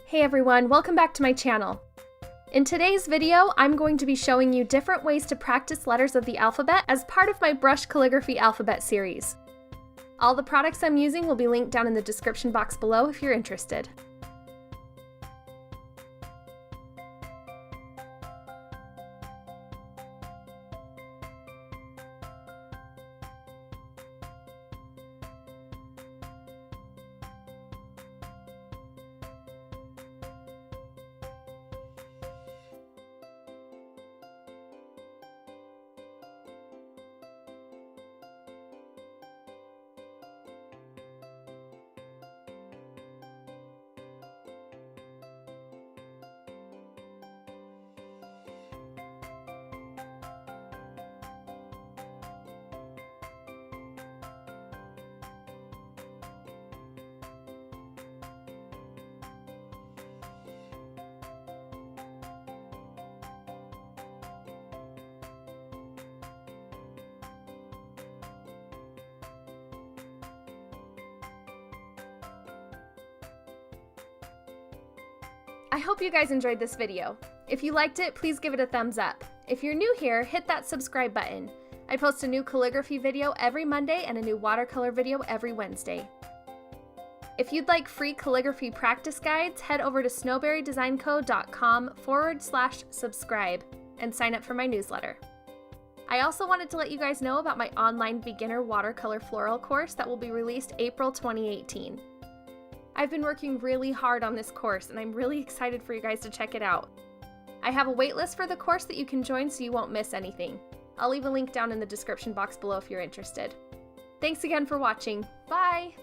Hey everyone, welcome back to my channel. In today's video, I'm going to be showing you different ways to practice letters of the alphabet as part of my brush calligraphy alphabet series. All the products I'm using will be linked down in the description box below if you're interested. I hope you guys enjoyed this video. If you liked it, please give it a thumbs up. If you're new here, hit that subscribe button. I post a new calligraphy video every Monday and a new watercolor video every Wednesday. If you'd like free calligraphy practice guides, head over to snowberrydesignco.com/subscribe and sign up for my newsletter. I also wanted to let you guys know about my online beginner watercolor floral course that will be released April 2018. I've been working really hard on this course and I'm really excited for you guys to check it out. I have a waitlist for the course that you can join so you won't miss anything. I'll leave a link down in the description box below if you're interested. Thanks again for watching. Bye!